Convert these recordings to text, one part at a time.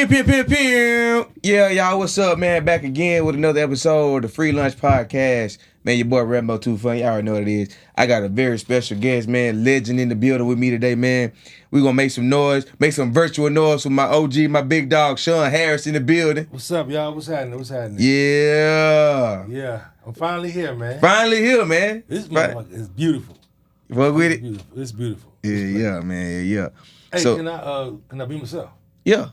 Pew, pew, pew, pew. Yeah, y'all, what's up, man? Back again with another episode of the Free Lunch Podcast. Man, your boy Raambo2funny. Y'all already know what it is. I got a very special guest, man. Legend in the building with me today, man. We're going to make some noise, make some virtual noise with my OG, my big dog, Shawn Harris in the building. What's up, y'all? What's happening? What's happening? Yeah. Yeah, I'm finally here, man. Finally here, man. This motherfucker is beautiful. Fuck with it? Beautiful. It's beautiful. Yeah, man. Yeah. Hey, So, can I be myself? yeah.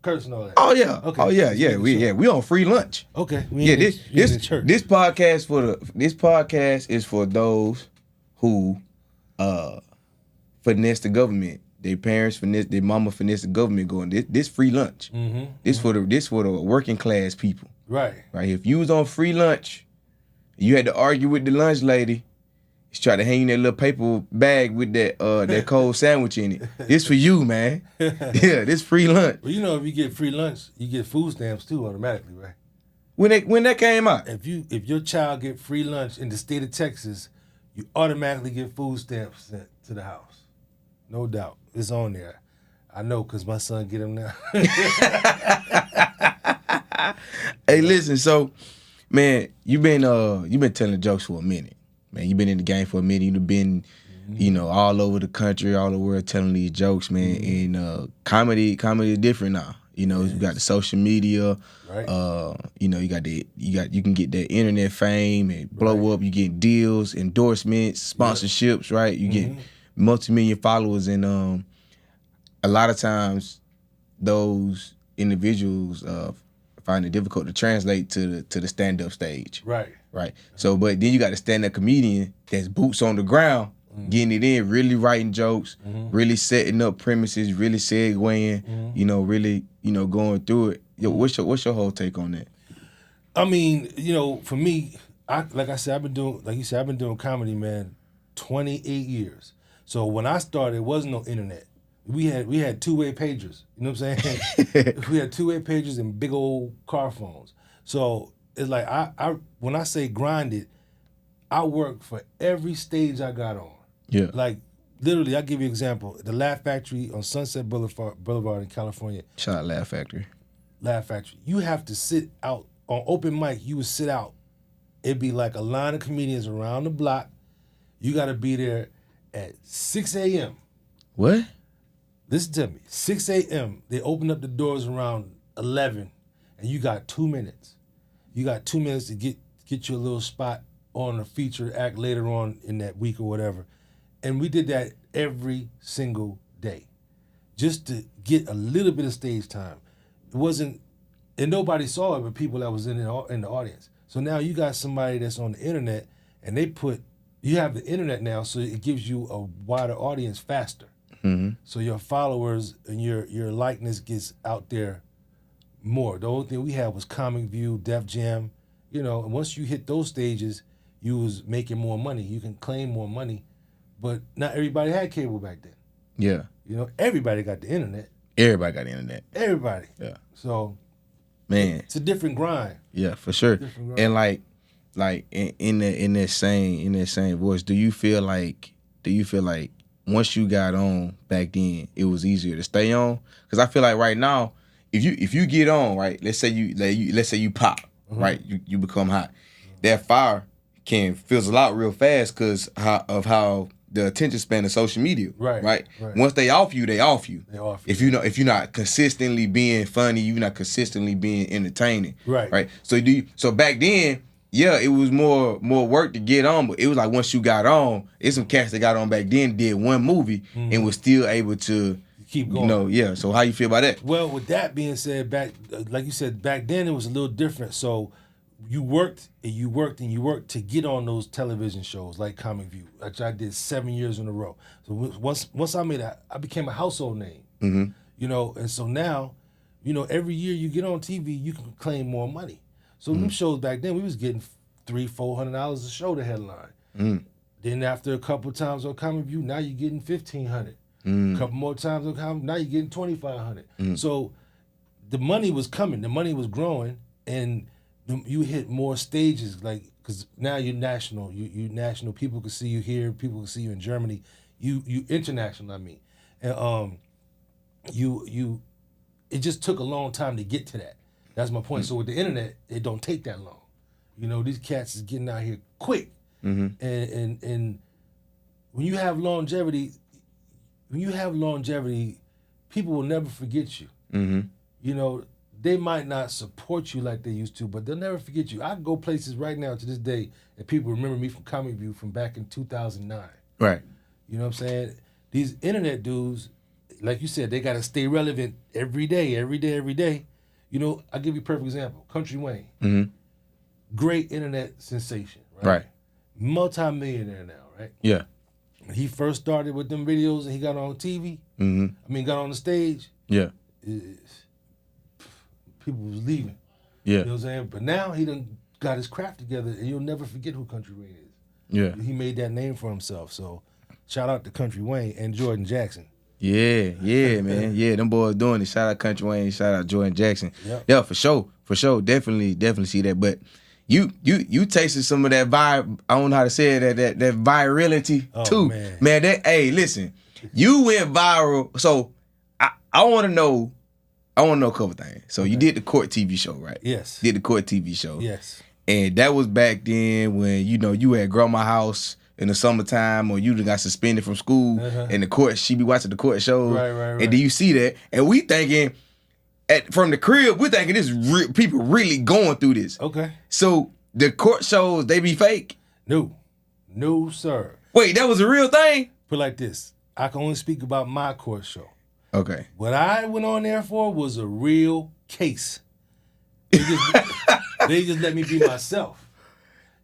Curse and all that. Oh yeah. Okay. Oh yeah. We on free lunch. Okay. This church. podcast is for those who finesse the government. Their parents finesse, their mama finesse the government going. This free lunch. Mm-hmm. This for the working class people. Right. Right. If you was on free lunch, you had to argue with the lunch lady. She's trying to hang that little paper bag with that cold sandwich in it. This for you, man. Yeah, this free lunch. Well, you know, if you get free lunch, you get food stamps too automatically, right? When that came out? If your child get free lunch in the state of Texas, you automatically get food stamps sent to the house. No doubt. It's on there. I know because my son get them now. Hey, listen, so, man, you been telling jokes for a minute. Man, you've been in the game for a minute. You've been, all over the country, all the world telling these jokes, man. And comedy is different now. You know, you got the social media. Right. You can get that internet fame and blow up. You get deals, endorsements, sponsorships, right? You get multi-million followers, and a lot of times those individuals find it difficult to translate to the stand-up stage. Right. Right. So, but then you got a stand-up comedian that's boots on the ground, getting it in, really writing jokes, really setting up premises, really segueing, really, going through it. Yo, what's your whole take on that? I mean, for me, I've been doing comedy, man, 28 years. So when I started, it wasn't no internet. We had two-way pagers. You know what I'm saying? We had two-way pagers and big old car phones. So it's like I when I say grinded, I worked for every stage I got on. Yeah. Like literally, I'll give you an example. The Laugh Factory on Sunset Boulevard in California. Shout out Laugh Factory. Laugh Factory. You have to sit out on open mic. You would sit out. It'd be like a line of comedians around the block. You got to be there at 6 a.m. What? Listen to me. 6 a.m. They open up the doors around 11, and you got 2 minutes. You got 2 minutes to get you a little spot on a feature act later on in that week or whatever. And we did that every single day just to get a little bit of stage time. It wasn't, and nobody saw it but people that was in the audience. So now you got somebody that's on the internet, and you have the internet now, so it gives you a wider audience faster. Mm-hmm. So your followers and your likeness gets out there more. The only thing we had was Comic View, Def Jam, and once you hit those stages, you was making more money. You can claim more money, but not everybody had cable back then. Yeah. Everybody got the internet. Everybody got the internet. Everybody. Yeah. So, man, it's a different grind. Yeah, for sure. And like in that same voice, do you feel like once you got on back then, it was easier to stay on? Because I feel like right now, if you get on, right, let's say you pop, right, you become hot, that fire can fizzle out real fast because of how the attention span of social media, right? Once they off you, they off you. If you're not consistently being funny, you're not consistently being entertaining, right? So back then, yeah, it was more work to get on, but it was like once you got on, it's some cats that got on back then, did one movie and was still able to keep going. So how you feel about that? Well, with that being said, like you said, back then it was a little different. So you worked to get on those television shows like Comic View, which I did 7 years in a row. So once I became a household name, and so now, every year you get on TV, you can claim more money. So them shows back then, we was getting $300-400 a show to headline. Then after a couple times on Comic View, now you're getting $1,500. A couple more times on Comic View, now you're getting $2,500. So the money was coming, the money was growing, and you hit more stages, like, because now you're national. You national. People can see you here. People can see you in Germany. You international. I mean, and it just took a long time to get to that. That's my point. So with the internet, it don't take that long. You know, these cats is getting out here quick. And when you have longevity, people will never forget you. You know, they might not support you like they used to, but they'll never forget you. I can go places right now to this day and people remember me from Comic View from back in 2009. Right. You know what I'm saying? These internet dudes, like you said, they got to stay relevant every day. You know, I'll give you a perfect example. Country Wayne. Great internet sensation, right? Multi-millionaire now, right? Yeah. When he first started with them videos and he got on TV, got on the stage, yeah, people was leaving. Yeah. You know what I'm saying? But now he done got his craft together and you'll never forget who Country Wayne is. Yeah. He made that name for himself. So shout out to Country Wayne and Jordan Jackson. Yeah, man. Yeah, them boys doing it. Shout out Country Wayne, shout out Jordan Jackson. Yep. Yeah, for sure. Definitely see that. But you tasted some of that vibe. I don't know how to say it. That virality too. Man, hey, listen. You went viral. So I want to know a couple things. So you did the Court TV show, right? Yes. Did the Court TV show. Yes. And that was back then when you at grandma's house in the summertime, or you got suspended from school, and the court, she be watching the court shows. Right. And then you see that, and we thinking, from the crib, we thinking this people really going through this. Okay. So the court shows, they be fake? No, sir. Wait, that was a real thing? Put it like this, I can only speak about my court show. Okay. What I went on there for was a real case. They just let me be myself.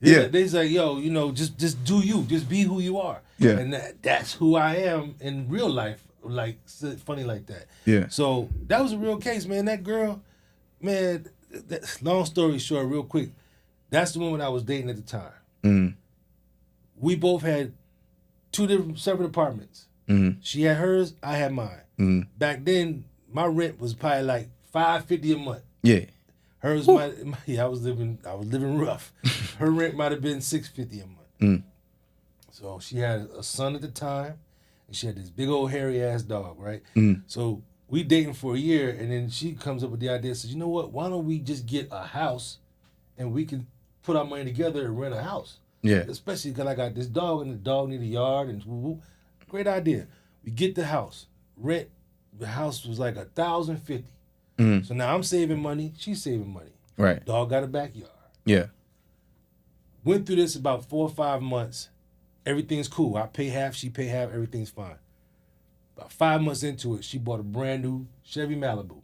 They say, yo, just do you. Just be who you are. Yeah. And that's who I am in real life, like funny like that. Yeah. So that was a real case, man. That girl, man, long story short, real quick, that's the woman I was dating at the time. We both had two separate apartments. She had hers, I had mine. Back then, my rent was probably like $550 a month. Yeah. Hers I was living rough. Her rent might have been $650 a month. So she had a son at the time, and she had this big old hairy ass dog, right? So we dating for a year, and then she comes up with the idea, says, you know what? Why don't we just get a house, and we can put our money together and rent a house? Yeah. Especially because I got this dog, and the dog need a yard, and woo-woo. Great idea. We get the house. Rent. The house was like $1,050. So now I'm saving money. She's saving money. Right. Dog got a backyard. Yeah. Went through this about 4 or 5 months. Everything's cool. I pay half. She pay half. Everything's fine. About 5 months into it, she bought a brand new Chevy Malibu.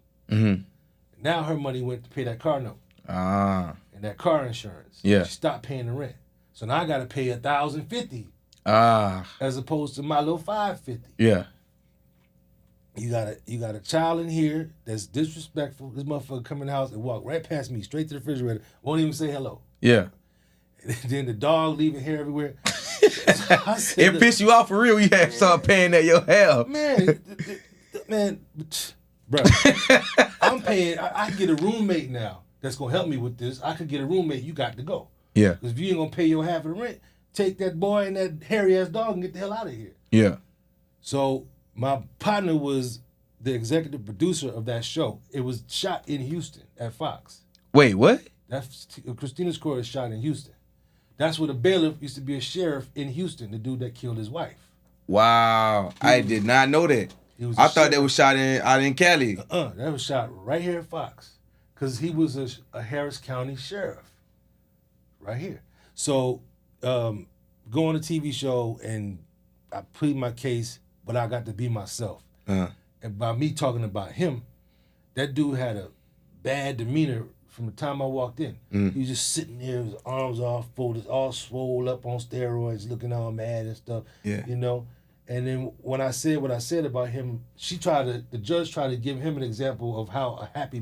Now her money went to pay that car note. And that car insurance. Yeah. She stopped paying the rent. So now I got to pay $1,050. As opposed to my little $550. Yeah. You got a child in here that's disrespectful. This motherfucker come in the house and walk right past me, straight to the refrigerator, won't even say hello. Yeah. And then the dog leaving hair everywhere. It pissed you off for real. You have to start paying that your hair. Man, bro. I'm paying. I can get a roommate now that's gonna help me with this. I could get a roommate. You got to go. Yeah. Because if you ain't gonna pay your half of the rent, take that boy and that hairy ass dog and get the hell out of here. Yeah. So my partner was the executive producer of that show. It was shot in Houston at Fox. Wait, what? That's Christina's Court is shot in Houston. That's where the bailiff used to be a sheriff in Houston, the dude that killed his wife. Wow. I did not know that. I thought that was shot out in Cali. That was shot right here at Fox. Because he was a Harris County sheriff. Right here. So, go on a TV show and I plead my case, but I got to be myself. And by me talking about him, that dude had a bad demeanor from the time I walked in. He was just sitting there, his arms all folded, all swole up on steroids, looking all mad and stuff. Yeah. And then when I said what I said about him, the judge tried to give him an example of how a happily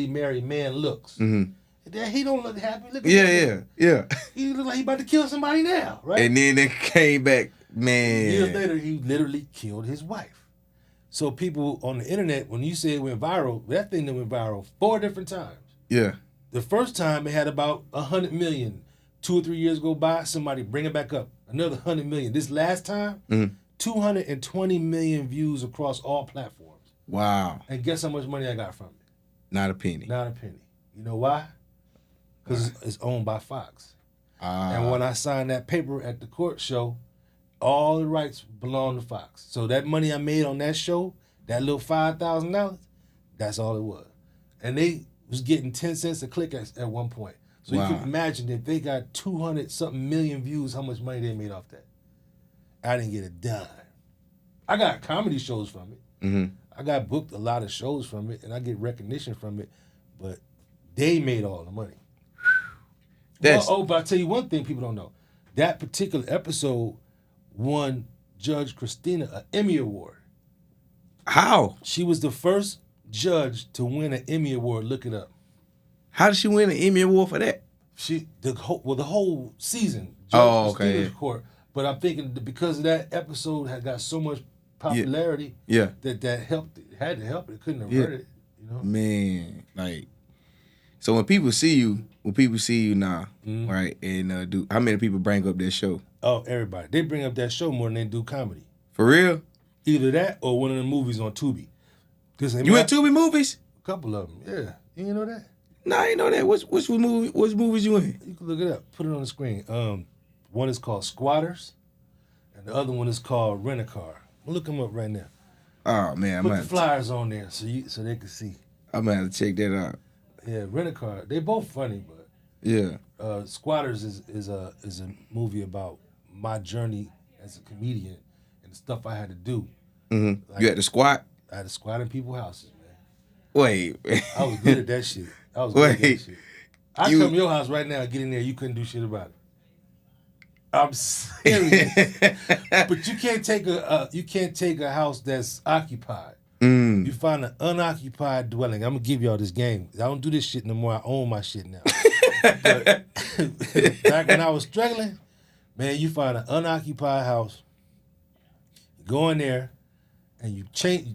married man looks. He don't look happy. Look at him. Yeah. He look like he about to kill somebody now, right? And then they came back, man. Years later, he literally killed his wife. So people on the internet, when you say it went viral, that thing that went viral 4 different times. Yeah. The first time it had about 100 million. 2 or 3 years go by, somebody bring it back up. Another 100 million. This last time, 220 million views across all platforms. Wow. And guess how much money I got from it? Not a penny. Not a penny. You know why? Because it's owned by Fox. And when I signed that paper at the court show, all the rights belong to Fox. So that money I made on that show, that little $5,000, that's all it was. And they was getting 10 cents a click at one point. So you can imagine if they got 200-something million views, how much money they made off that. I didn't get a dime. I got comedy shows from it. Mm-hmm. I got booked a lot of shows from it, and I get recognition from it. But they made all the money. But I'll tell you one thing people don't know. That particular episode won Judge Christina an Emmy Award. How? She was the first judge to win an Emmy Award. Look it up. How did she win an Emmy Award for that? The whole season. Judge Christina's court. But I'm thinking that because of that episode had got so much popularity, that helped. It had to help it. It couldn't have hurt it. You know? Man, like, so when people see you now, right, and how many people bring up that show? Oh, everybody. They bring up that show more than they do comedy. For real? Either that or one of the movies on Tubi. You in Tubi movies? A couple of them, yeah. You didn't know that? No, I didn't know that. Which movies you in? You can look it up. Put it on the screen. One is called Squatters, and the other one is called Rent-A-Car. We'll look them up right now. Oh man, put the flyers on there so they can see. I'm gonna have to check that out. Yeah, Rent-A-Car. They both funny, but yeah. Squatters is a movie about my journey as a comedian and the stuff I had to do. Mm-hmm. Like, you had to squat? I had to squat in people's houses, man. Wait. I was good at that shit. I was good at that shit. I come to your house right now, get in there, you couldn't do shit about it. I'm serious. But you can't take a house that's occupied. You find an unoccupied dwelling. I'm gonna give y'all this game. I don't do this shit no more. I own my shit now. But back when I was struggling, man, you find an unoccupied house. You go in there, and you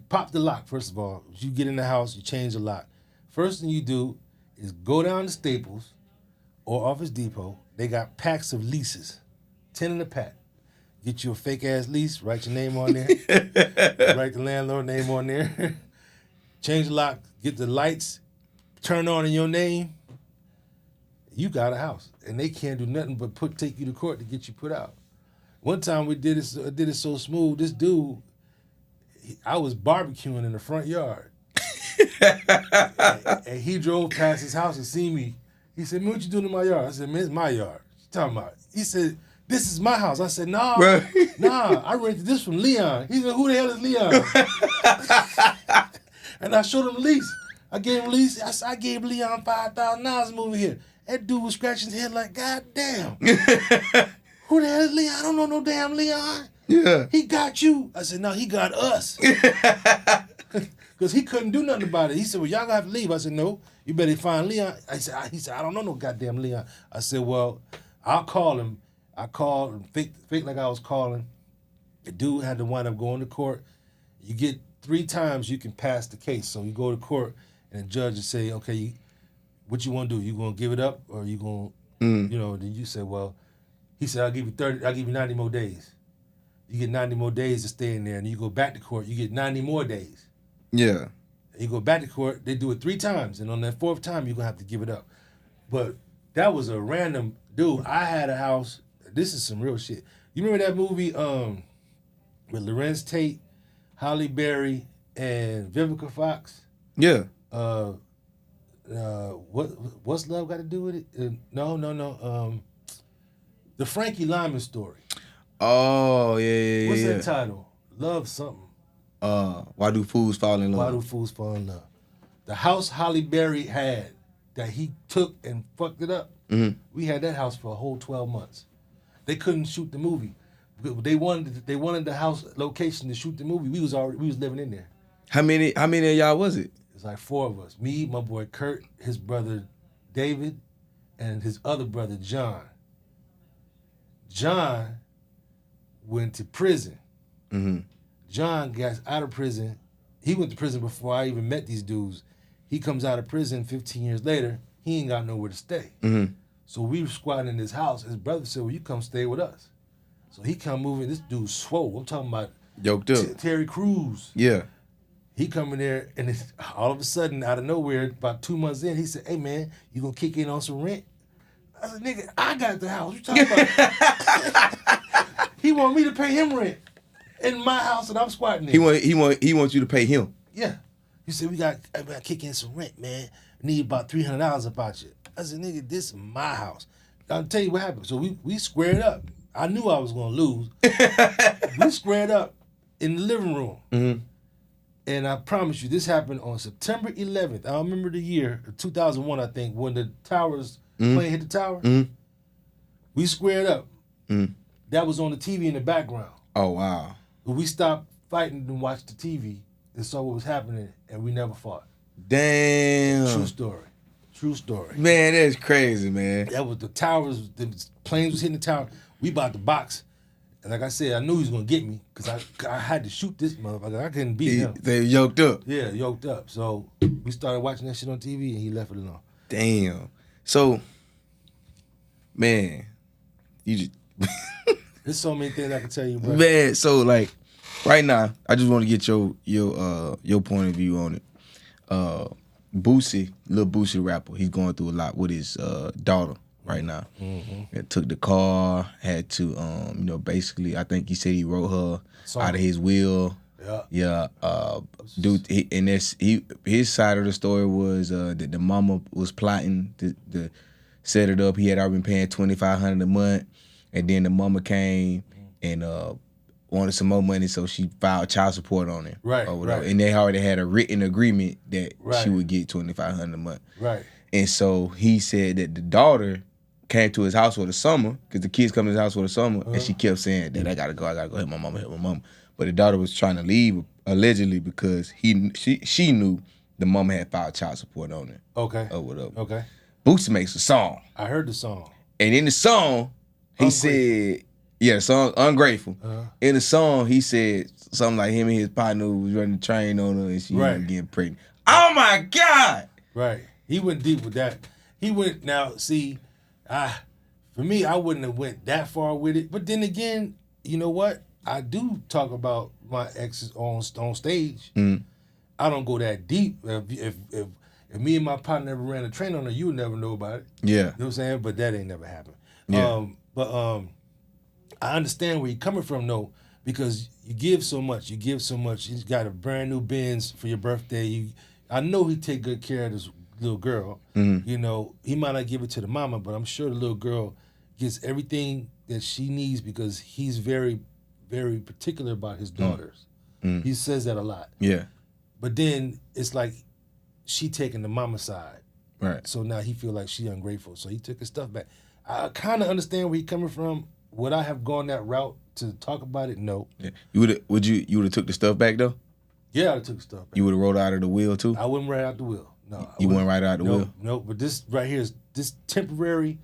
pop the lock. First of all, you get in the house, you change the lock. First thing you do is go down to Staples or Office Depot. They got packs of leases, 10 in a pack. Get you a fake ass lease, write your name on there, write the landlord name on there, change the lock, get the lights turned on in your name. You got a house, and they can't do nothing but take you to court to get you put out. One time we did it so smooth. This dude, I was barbecuing in the front yard, and he drove past his house and seen me. He said, "Man, what you doing in my yard?" I said, "Man, it's my yard." What you talking about? He said, "This is my house." I said, "Nah, I rented this from Leon." He said, "Who the hell is Leon?" And I showed him the lease. I gave him a lease. I gave Leon $5,000 to move here. That dude was scratching his head like, God damn. Who the hell is Leon? I don't know no damn Leon. Yeah. He got you. I said, no, he got us. Because he couldn't do nothing about it. He said, well, y'all gonna have to leave. I said, no, you better find Leon. He said, I don't know no goddamn Leon. I said, well, I'll call him. I called him, fake like I was calling. The dude had to wind up going to court. You get 3 times you can pass the case. So you go to court and the judge will say, okay, what you want to do? You gonna give it up or you gonna, then you say, well, he said, I'll give you 90 more days. You get 90 more days to stay in there, and you go back to court, you get 90 more days. Yeah. And you go back to court, they do it 3 times, and on that 4th time, you're gonna have to give it up. But that was a random dude. I had a house. This is some real shit. You remember that movie with Lorenz Tate, Halle Berry, and Vivica Fox? Yeah. What's love got to do with it? No. The Frankie Lyman story. Oh yeah. What's that title? Love something. Why do fools fall in love? Why do fools fall in love? The house Halle Berry had that he took and fucked it up. Mm-hmm. We had that house for a whole 12 months. They couldn't shoot the movie. They wanted the house location to shoot the movie. We was living in there. How many of y'all was it? It's like 4 of us. Me, my boy Kurt, his brother David, and his other brother John. John went to prison. Mm-hmm. John got out of prison. He went to prison before I even met these dudes. He comes out of prison 15 years later. He ain't got nowhere to stay. Mm-hmm. So we were squatting in his house. His brother said, well, you come stay with us. So he come moving. This dude swole. I'm talking about yoked up. Terry Crews. Yeah. He come in there, and it's, all of a sudden, out of nowhere, about 2 months in, he said, "Hey man, you gonna kick in on some rent?" I said, "Nigga, I got the house. What you talking about?" He want me to pay him rent in my house, and I'm squatting in. He want you to pay him. Yeah. He said, I gotta kick in some rent, man. Need about $300 about you. I said, nigga, this is my house. I'll tell you what happened. So we squared up. I knew I was gonna lose. We squared up in the living room. Mm-hmm. And I promise you, this happened on September 11th. I remember the year, 2001, I think, when the towers, plane hit the tower. Mm-hmm. We squared up. Mm-hmm. That was on the TV in the background. Oh, wow. We stopped fighting and watched the TV and saw what was happening, and we never fought. Damn. True story. True story. Man, that's crazy, man. That was the towers, the planes was hitting the tower. We about to box. And like I said, I knew he was going to get me because I had to shoot this motherfucker. I couldn't beat him. They yoked up. Yeah, yoked up. So we started watching that shit on TV, and he left it alone. Damn. So, man, you just... There's so many things I can tell you, bro. Man, so like right now, I just want to get your point of view on it. Boosie, little Boosie rapper, he's going through a lot with his daughter right now. Mm-hmm. It took the car, had to basically, I think he said he wrote her out of his will. Yeah. Dude, and his side of the story was that the mama was plotting to set it up. He had already been paying $2,500 a month. And then the mama came and wanted some more money, so she filed child support on him. Right, or whatever. right. And they already had a written agreement that Right. she would get $2,500 a month. Right. And so he said that the daughter came to his house for the summer, because the kids come to his house for the summer, and she kept saying that I gotta go help my mama. But the daughter was trying to leave, allegedly, because she knew the mama had filed child support on her. Okay. Or whatever. Okay. Boosie makes a song. I heard the song. And in the song, he said, the song Ungrateful. In the song, he said something like him and his partner was running the train on her and she was getting pregnant. Oh my God! Right. He went deep with that. He went, now, see, for me, I wouldn't have went that far with it. But then again, you know what? I do talk about my exes on stage. I don't go that deep. If me and my partner never ran a train on her, you would never know about it. Yeah. You know what I'm saying? But that ain't never happened. Yeah. But I understand where you're coming from, though, because you give so much. You give so much. He's got a brand new Benz for your birthday. I know he take good care of this little girl. You know, he might not give it to the mama, but I'm sure the little girl gets everything that she needs because he's very, very particular about his daughters. He says that a lot. Yeah. But then it's like she taking the mama side. Right. So now he feel like she ungrateful. So he took his stuff back. I kind of understand where he's coming from. Would I have gone that route to talk about it? No. Yeah. You would have took the stuff back though? Yeah, I took stuff back. You would have rolled out of the wheel too? I wouldn't write out the wheel. No. You wouldn't write out the wheel? No, but this right here is this temporary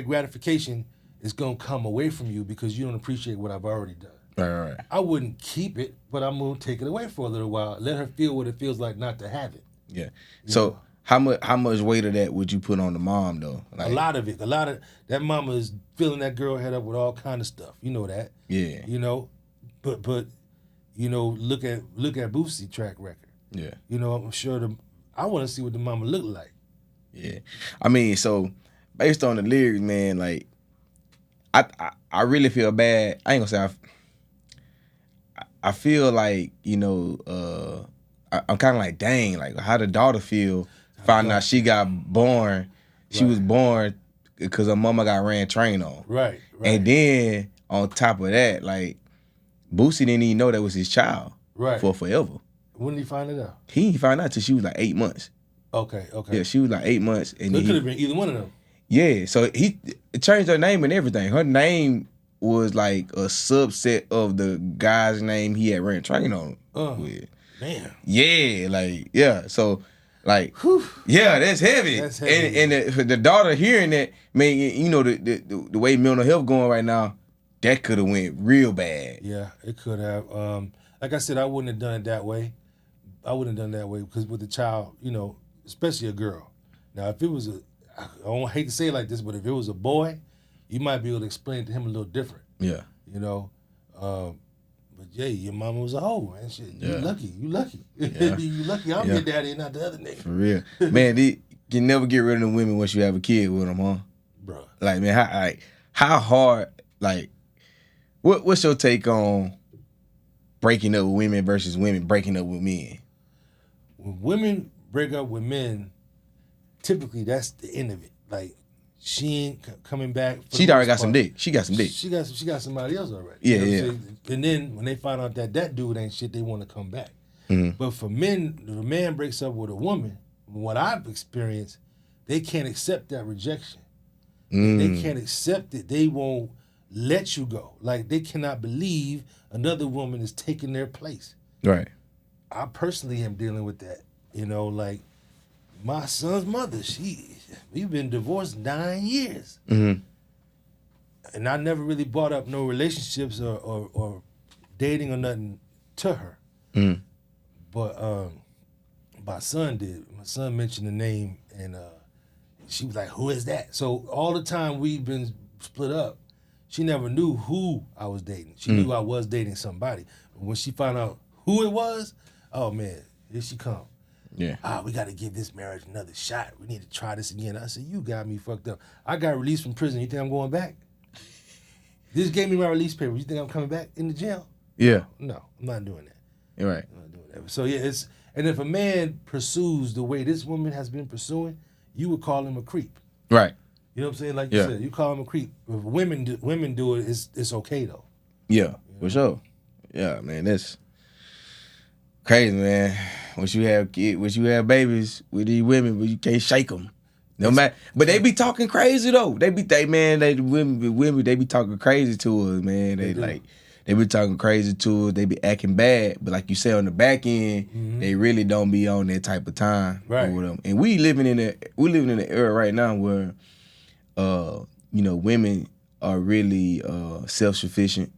gratification is gonna come away from you because you don't appreciate what I've already done. Right. I wouldn't keep it, but I'm gonna take it away for a little while. Let her feel what it feels like not to have it. Yeah. So how much weight of that would you put on the mom though? Like, a lot of it. A lot of that mama is filling that girl head up with all kind of stuff. You know that. Yeah. You know, but you know, look at Boosie track record. Yeah. You know, I'm sure I want to see what the mama look like. Yeah. I mean, so based on the lyrics, man, like I really feel bad. I ain't gonna say I feel like, you know, I'm kind of like, dang, like how the daughter feel finding out she got born. She was born because her mama got ran train on. Right. And then on top of that, like Boosie didn't even know that was his child for forever. When did he find it out? He didn't find out till she was like 8 months. Okay. Yeah, she was like 8 months. And so it could have been either one of them. Yeah, so he changed her name and everything. Her name was like a subset of the guy's name he had ran train on with. Damn. Yeah, like, yeah. So, like, yeah, that's heavy. That's heavy. And the daughter hearing that, man, you know, the way mental health going right now, that could have went real bad. Yeah, it could have. Like I said, I wouldn't have done it that way. I wouldn't have done it that way because with the child, you know, especially a girl. Now, if it was I don't hate to say it like this, but if it was a boy, you might be able to explain it to him a little different. Yeah. You know, but yeah, your mama was a hoe, man. Shit, you Yeah. lucky. You lucky. Yeah. You lucky I'm your daddy and not the other nigga. For real. Man, you can never get rid of the women once you have a kid with them, huh? Bro. Like, man, how hard, like, what's your take on breaking up with women versus women breaking up with men? When women break up with men, typically that's the end of it. Like, she ain't coming back. She already got some dick. She got some dick. She got somebody else already. Yeah, you know yeah. what I'm saying? And then when they find out that dude ain't shit, they want to come back. Mm-hmm. But for men, if a man breaks up with a woman, what I've experienced, they can't accept that rejection. They can't accept it. They won't let you go. Like, they cannot believe another woman is taking their place. Right. I personally am dealing with that. You know, like, my son's mother, we've been divorced 9 years. Mm-hmm. And I never really brought up no relationships or dating or nothing to her. Mm-hmm. But my son did. My son mentioned the name, and she was like, "Who is that?" So all the time we've been split up, she never knew who I was dating. She knew I was dating somebody. But when she found out who it was, oh man, here she come. Yeah. We got to give this marriage another shot. We need to try this again. I said, you got me fucked up. I got released from prison. You think I'm going back? This gave me my release paper. You think I'm coming back in the jail? Yeah. No, I'm not doing that. You're right. I'm not doing that. So yeah, and if a man pursues the way this woman has been pursuing, you would call him a creep. Right. You know what I'm saying? Like you said, you call him a creep. If women do it, it's okay though. Yeah, for sure. Yeah, man, that's crazy, man. Once you have babies with these women, but you can't shake them. No matter, but they be talking crazy though. They be women, they be talking crazy to us, man. They be talking crazy to us. They be acting bad, but like you say, on the back end, they really don't be on that type of time. Right. With them. And we living in an era right now where, women are really self-sufficient,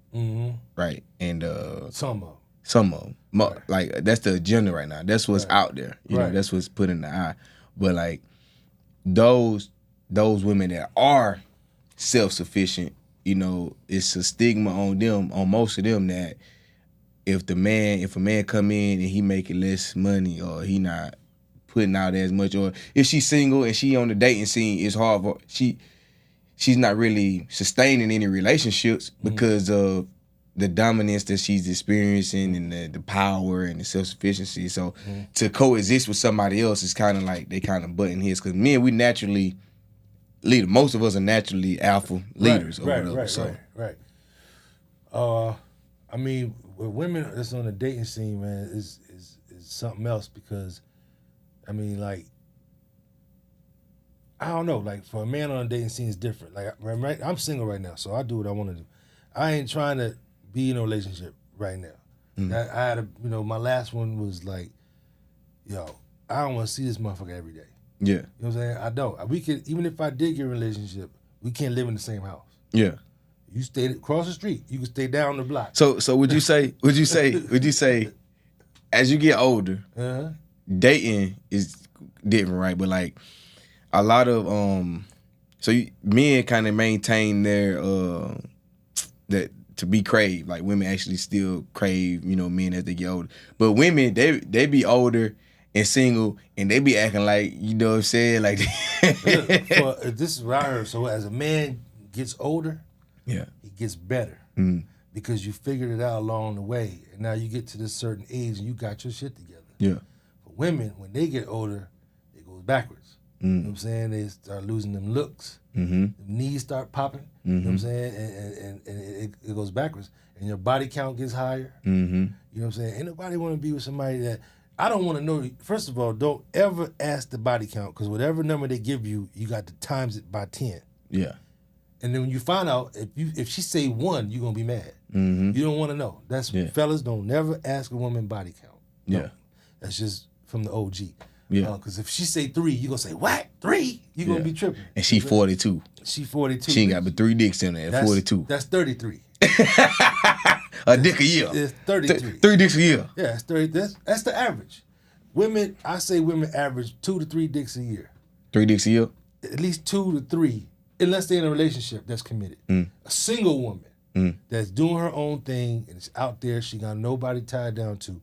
right? And Some of them, like that's the agenda right now. That's what's out there. You know, that's what's put in the eye. But like those women that are self-sufficient, you know, it's a stigma on them, on most of them, that if a man come in and he making less money, or he not putting out as much, or if she's single and she on the dating scene, it's hard for she's not really sustaining any relationships because of the dominance that she's experiencing and the power and the self-sufficiency. So to coexist with somebody else is kind of like they kind of butting heads, because men, we naturally leader. Most of us are naturally alpha leaders. Right. I mean, with women that's on the dating scene, man, is something else, because, I mean, like, I don't know. Like, for a man on a dating scene is different. Like, I'm single right now, so I do what I want to do. I ain't trying to be in a relationship right now. I had my last one was like, yo, I don't want to see this motherfucker every day. Yeah. You know what I'm saying? I don't. We could, even if I did get a relationship, we can't live in the same house. Yeah. You stay across the street. You can stay down the block. So would you say as you get older, dating is different, right? But like a lot of men kind of maintain their that to be craved. Like women actually still crave, men as they get older. But women, they be older and single, and they be acting like, you know what I'm saying? Like this is what I heard. So as a man gets older, he gets better. Because you figured it out along the way. And now you get to this certain age and you got your shit together. Yeah. For women, when they get older, it goes backwards. You know what I'm saying? They start losing them looks. The knees start popping. You know what I'm saying? And it goes backwards. And your body count gets higher. You know what I'm saying? Ain't nobody want to be with somebody that, I don't want to know. First of all, don't ever ask the body count, because whatever number they give you, you got to times it by 10. Yeah. And then when you find out, if she say 1, you're going to be mad. You don't want to know. That's fellas, don't never ask a woman body count. No. Yeah. That's just from the OG. Yeah. Because if she say 3, you're going to say, what? 3? You're going to be tripping. And she 42. She 42. She ain't got but 3 dicks in there at 42. That's 33. A dick a year. It's 33. 3 dicks a year. Yeah, it's 30. That's the average. Women, I say women average 2 to 3 dicks a year. 3 dicks a year? At least 2 to 3, unless they're in a relationship that's committed. A single woman, that's doing her own thing and it's out there. She got nobody tied down to.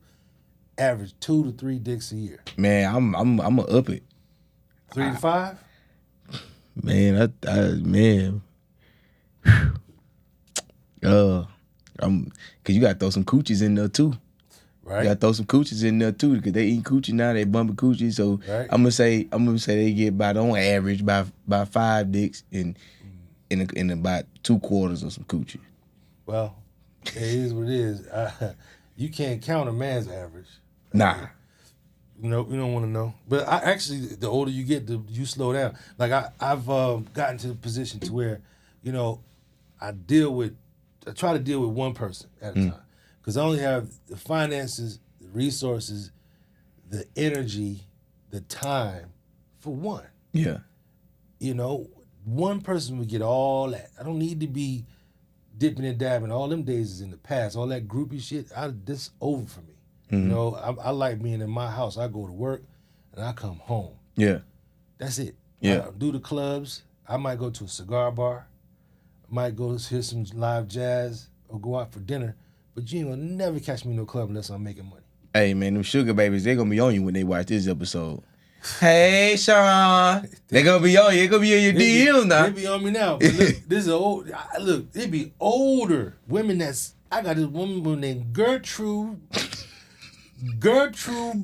Average 2 to 3 dicks a year. Man, I'm gonna up it. 3 to 5. Man, man. Cause you gotta throw some coochies in there too. Right. You gotta throw some coochies in there too, because they eat coochie now, they bumping coochie. So right. I'm gonna say they get about on average by 5 dicks in about 2 quarters of some coochie. Well, it is what it is. You can't count a man's average. Nah. No, you don't want to know. But I actually, the older you get, you slow down. Like I've gotten to the position to where, I try to deal with one person at a time, because I only have the finances, the resources, the energy, the time for one. Yeah. One person would get all that. I don't need to be dipping and dabbing. All them days is in the past. All that groupie shit, this over for me. I like being in my house. I go to work and I come home. Yeah. That's it. Yeah. I do the clubs. I might go to a cigar bar. I might go hear some live jazz or go out for dinner. But you ain't gonna never catch me in no club unless I'm making money. Hey, man, them sugar babies, they gonna be on you when they watch this episode. Hey, Shawn. They gonna be on you. They gonna be in your DM now. They be on me now. But look, this is old. Look, it be older women I got this woman named Gertrude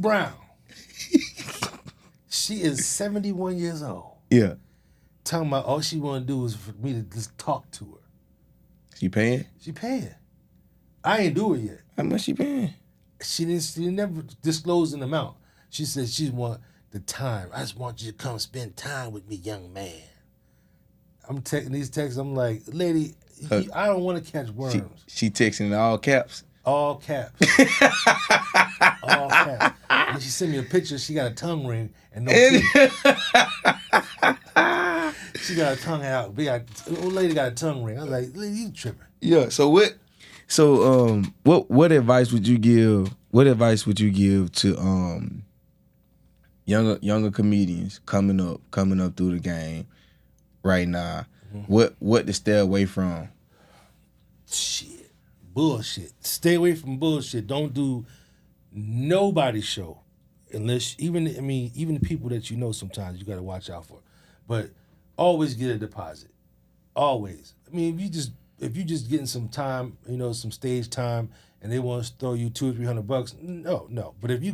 Brown. She is 71 years old. Yeah. Talking about all she want to do is for me to just talk to her. She paying? She paying. I ain't do it yet. How much she paying? She never disclosed an amount. She said she want the time. I just want you to come spend time with me, young man. I'm taking these texts. I'm like, lady, I don't want to catch worms. She texting in all caps. All caps. All caps. And she sent me a picture. She got a tongue ring and no teeth. She got a tongue out. Old lady got a tongue ring. I was like, lady, you tripping. Yeah. So what advice would you give? What advice would you give to younger comedians coming up through the game right now? Mm-hmm. What to stay away from? Shit. Bullshit. Stay away from bullshit. Don't do nobody's show unless even the people that sometimes you got to watch out for. But always get a deposit. Always. If you just getting some time, some stage time, and they want to throw you $200 or $300, no. But if you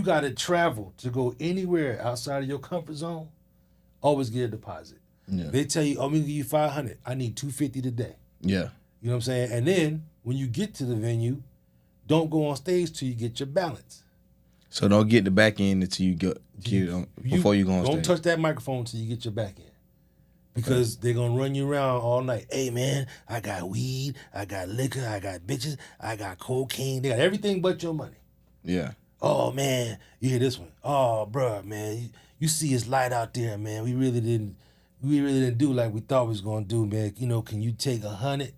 got to travel to go anywhere outside of your comfort zone, always get a deposit. Yeah. They tell you, I'm gonna give you $500. I need $250 today. Yeah. You know what I'm saying? And then when you get to the venue, don't go on stage till you get your balance. So don't get the back end until you get before you go on stage. Don't touch that microphone until you get your back end. Because they're going to run you around all night. Hey, man, I got weed, I got liquor, I got bitches, I got cocaine. They got everything but your money. Yeah. Oh, man, you hear this one. Oh, bruh, man, you see it's light out there, man. We really didn't do like we thought we was going to do, man. Can you take 100?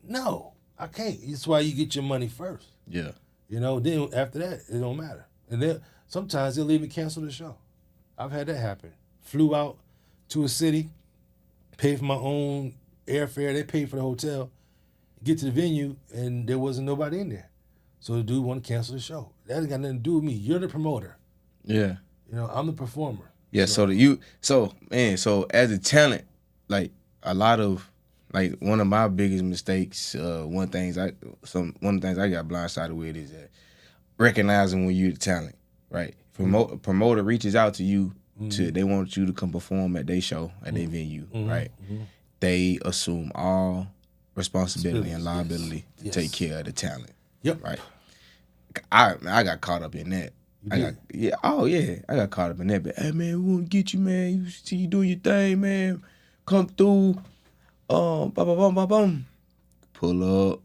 No, I can't. That's why you get your money first. Yeah. Then after that, it don't matter. And then sometimes they'll even cancel the show. I've had that happen. Flew out to a city, paid for my own airfare, they paid for the hotel, get to the venue, and there wasn't nobody in there. So the dude wanted to cancel the show. That ain't got nothing to do with me. You're the promoter. Yeah. I'm the performer. Yeah, so as a talent, like a lot of, like one of my biggest mistakes, one of the things I got blindsided with is that recognizing when you're the talent, right? Promoter reaches out to you, they want you to come perform at their show, at their venue, right? Mm-hmm. They assume all responsibility and liability to take care of the talent. Yep. Right. I got caught up in that. I got caught up in that. But hey man, we want to get you, man. You see you doing your thing, man. Come through. Pull up.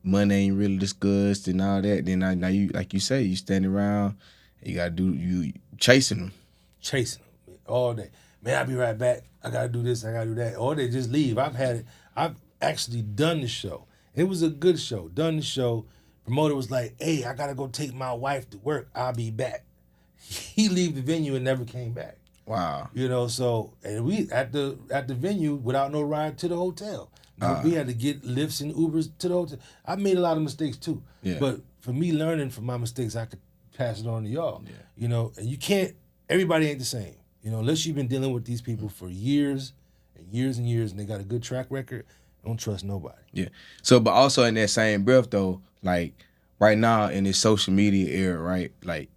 Money ain't really discussed and all that. Then now you, like you say, you standing around. You chasing them. Chasing them all day. Man, I'll be right back. I gotta do this. I gotta do that. Or they just leave. I've actually done the show. It was a good show. Done the show. Promoter was like, hey, I gotta go take my wife to work. I'll be back. He leave the venue and never came back. Wow. So and we at the venue without no ride to the hotel. We had to get lifts and Ubers to the hotel. I made a lot of mistakes too. Yeah. But for me learning from my mistakes, I could pass it on to y'all. Yeah. You know, and you can't, everybody ain't the same. You know, unless you've been dealing with these people for years and years and years and they got a good track record, don't trust nobody. Yeah. So, but also in that same breath though, like right now in this social media era, right? Like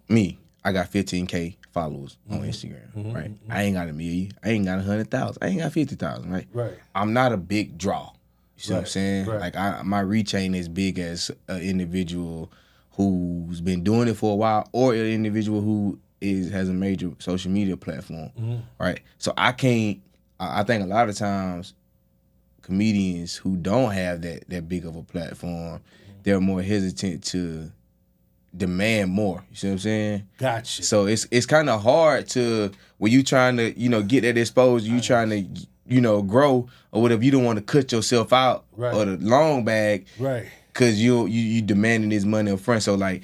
me, I got 15K followers on Instagram, right? I ain't got a million. I ain't got 100,000. I ain't got 50,000, right? Right. I'm not a big draw. You see what I'm saying? Right. Like my reach ain't as big as an individual who's been doing it for a while, or an individual who has a major social media platform, right? So I can't. I think a lot of times comedians who don't have that big of a platform, they're more hesitant to demand more. You see what I'm saying? Gotcha. So it's kind of hard to when you trying to get that exposure, you trying to grow or whatever. You don't want to cut yourself out or the long bag, right? Because you demanding this money up front. So like,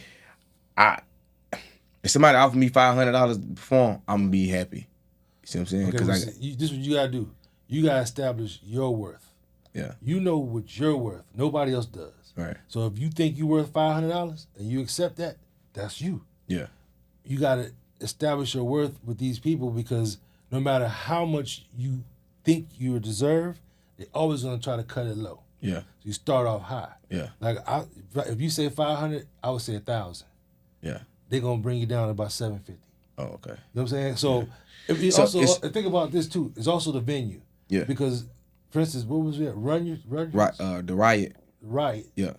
if somebody offer me $500 to perform, I'm gonna be happy. You see what I'm saying? Because this is what you gotta do. You gotta establish your worth. Yeah. You know what you're worth. Nobody else does. Right. So if you think you're worth $500 and you accept that, that's you. Yeah. You gotta establish your worth with these people because no matter how much you think you deserve, they're always gonna try to cut it low. Yeah. So you start off high. Yeah. Like if you say 500, I would say 1,000. Yeah. They're gonna bring you down to about 750. Oh, okay. You know what I'm saying? So, if you think about this too. It's also the venue. Yeah. Because, for instance, what was it? Run right. The Riot. Riot. Yeah.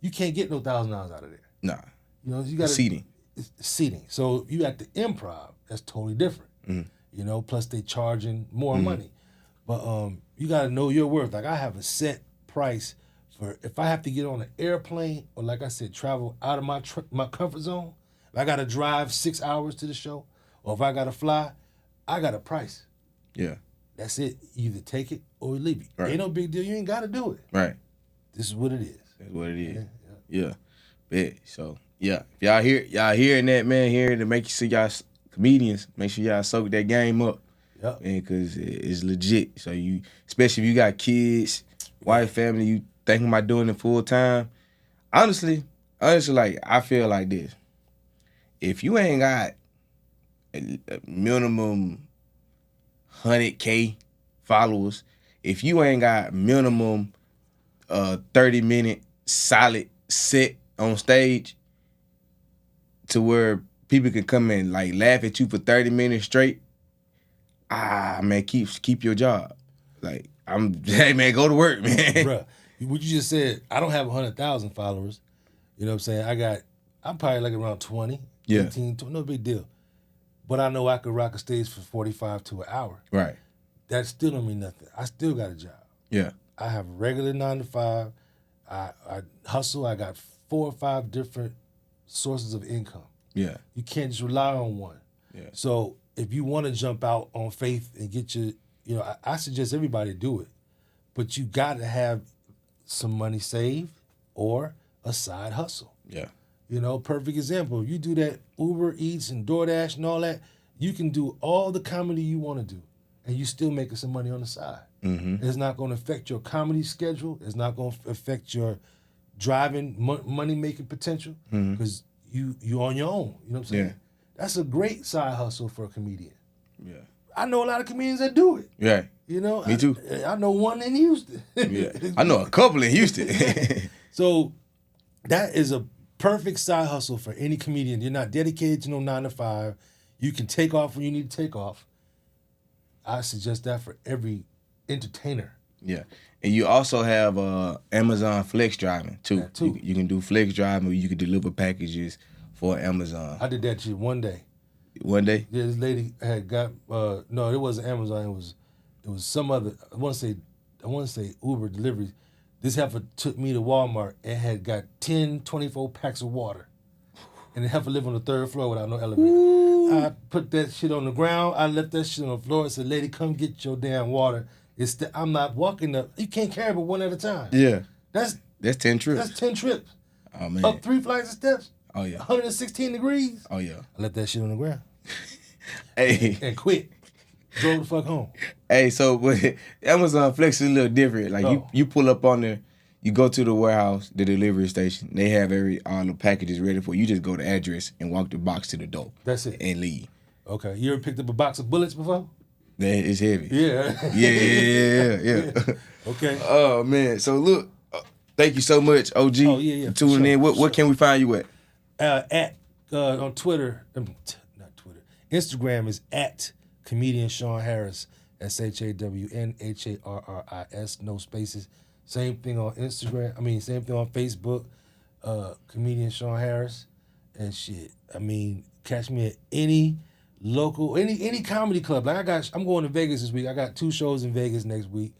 You can't get no $1,000 out of there. Nah. You know, you got seating. It's seating. So you at the Improv, that's totally different. You know, plus they charging more money. But you got to know your worth. Like I have a set price for if I have to get on an airplane or like I said, travel out of my comfort zone. If I got to drive 6 hours to the show, or if I got to fly, I got a price. Yeah. That's it. You either take it or leave it. Right. Ain't no big deal. You ain't got to do it. Right. This is what it is. That's what it is. Yeah. So yeah, if y'all hearing that, man, hearing to make you see y'all comedians, make sure y'all soak that game up. Yeah. And cause it's legit. So you, especially if you got kids, wife, family, you thinking about doing it full time. Honestly, like I feel like this. If you ain't got a minimum 100K followers, if you ain't got minimum 30-minute solid set on stage to where people can come and like laugh at you for 30 minutes straight, man, keep your job. Like hey man, go to work, man. Bruh, what you just said, I don't have 100,000 followers. You know what I'm saying? I'm probably like around 20, 18, 20, no big deal. But I know I could rock a stage for 45 to an hour. Right. That still don't mean nothing. I still got a job. Yeah. I have a regular 9 to 5. I hustle. I got 4 or 5 different sources of income. Yeah. You can't just rely on one. Yeah. So if you want to jump out on faith and get your, I suggest everybody do it. But you got to have some money saved or a side hustle. Yeah. Perfect example. You do that Uber Eats and DoorDash and all that, you can do all the comedy you want to do, and you still making some money on the side. Mm-hmm. It's not going to affect your comedy schedule. It's not going to affect your driving money-making potential because you on your own. You know what I'm saying? Yeah. That's a great side hustle for a comedian. Yeah. I know a lot of comedians that do it. Yeah. Me too. I know one in Houston. Yeah. I know a couple in Houston. So that is a perfect side hustle for any comedian. You're not dedicated to no 9 to 5. You can take off when you need to take off. I suggest that for every entertainer. Yeah. And you also have Amazon Flex driving too. You can do Flex driving where you can deliver packages for Amazon. I did that shit one day. One day? Yeah, this lady had got no, it wasn't Amazon, it was some other I wanna say Uber delivery. This heifer took me to Walmart and had got 10, 24 packs of water. And the heifer lived on the 3rd floor without no elevator. Ooh. I put that shit on the ground. I left that shit on the floor and said, lady, come get your damn water. I'm not walking up. You can't carry but one at a time. Yeah. That's 10 trips. That's 10 trips. Oh, man. Up 3 flights of steps. Oh, yeah. 116 degrees. Oh, yeah. I left that shit on the ground. Hey. And quit. Drove the fuck home. Hey, so but Amazon Flex is a little different. Like you pull up on there, you go to the warehouse, the delivery station. They have all the packages ready for you. You just go to address and walk the box to the door. That's it. And leave. Okay. You ever picked up a box of bullets before? Man, it's heavy. Yeah. Yeah. Okay. Oh man. So look, thank you so much, OG. Oh yeah. For tuning in. What can we find you at? On Twitter, not Twitter. Instagram is at comedian Shawn Harris. ShawnHarris, no spaces. Same thing on Instagram. Same thing on Facebook. Comedian Shawn Harris, and shit. Catch me at any local, any comedy club. Like I'm going to Vegas this week. I got 2 shows in Vegas next week.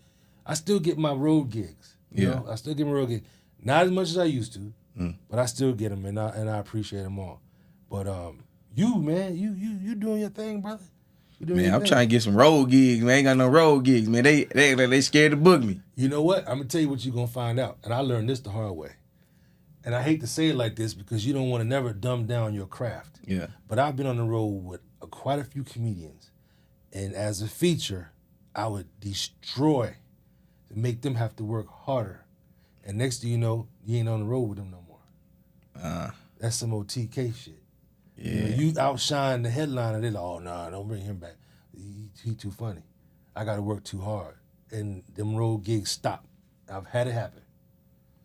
I still get my road gigs. You know? I still get my road gigs. Not as much as I used to, but I still get them, and I appreciate them all. But you doing your thing, brother. Man, I'm trying to get some road gigs, man. Ain't got no road gigs, man. They scared to book me. You know what? I'm gonna tell you what you're gonna find out, and I learned this the hard way. And I hate to say it like this because you don't want to never dumb down your craft. Yeah. But I've been on the road with quite a few comedians, and as a feature, I would destroy to make them have to work harder. And next thing you know, you ain't on the road with them no more. That's some OTK shit. Yeah. You outshine the headliner, they're like, oh, nah, don't bring him back. He too funny. I got to work too hard. And them road gigs stop. I've had it happen.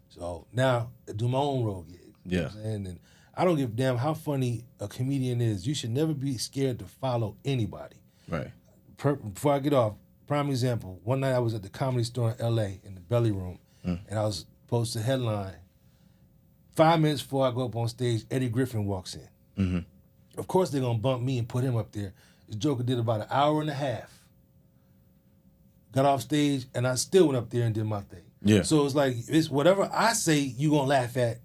So now I do my own road gigs. Yeah. You know what I'm saying? And I don't give a damn how funny a comedian is. You should never be scared to follow anybody. Right. Before I get off, prime example, one night I was at the Comedy Store in L.A. in the Belly Room, and I was supposed to headline. 5 minutes before I go up on stage, Eddie Griffin walks in. Mm-hmm. Of course they're going to bump me and put him up there. This Joker did about an hour and a half. Got off stage, and I still went up there and did my thing. Yeah. So it's like, it's whatever I say, you going to laugh at,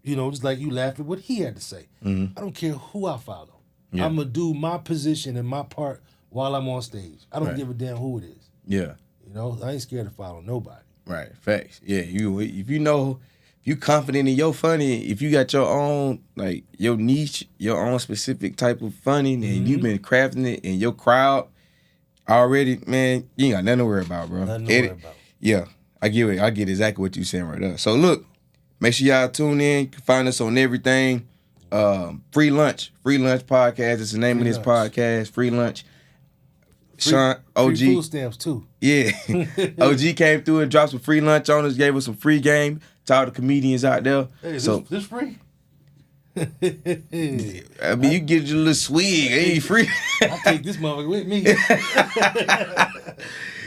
just like you laugh at what he had to say. Mm-hmm. I don't care who I follow. Yeah. I'm going to do my position and my part while I'm on stage. I don't give a damn who it is. Yeah. I ain't scared to follow nobody. Right. Facts. Yeah. If you confident in your funny, if you got your own, like, your niche, your own specific type of funny, and you've been crafting it in your crowd already, man, you ain't got nothing to worry about, bro. Nothing to worry about. Yeah. I get exactly what you saying right there. So look, make sure y'all tune in. You can find us on everything. Free Lunch Podcast. It's the name of this podcast. Free Lunch. Shawn, OG. Free food stamps too. Yeah. OG came through and dropped some free lunch on us, gave us some free game to all the comedians out there. Hey, this free? You get your little swig. It ain't free. I take this motherfucker with me.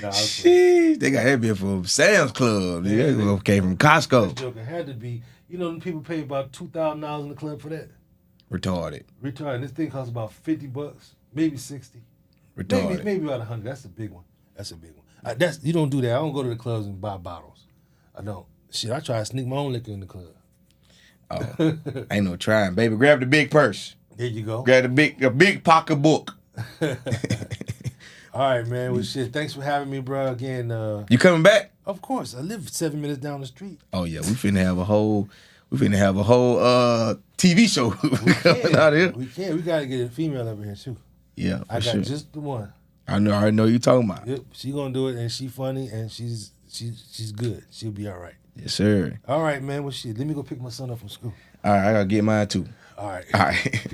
Sheesh, they got that bit from Sam's Club. That came from Costco. That joker had to be. Them people pay about $2,000 in the club for that. Retarded. This thing costs about $50, maybe 60. Retarded. Maybe about 100. That's a big one. You don't do that. I don't go to the clubs and buy bottles. I don't. Shit, I try to sneak my own liquor in the club. Oh, ain't no trying, baby. Grab the big purse. There you go. Grab the big pocketbook. All right, man. Well, shit. Thanks for having me, bro. Again. You coming back? Of course. I live 7 minutes down the street. Oh yeah, we finna have a whole TV show coming out here. We can. We gotta get a female over here too. Yeah, I got just the one. I already know you talking about. Yep, she gonna do it, and she funny, and she's good. She'll be all right. Yes, sir. All right, man. Well, shit. Let me go pick my son up from school. All right, I gotta get mine too. All right. All right.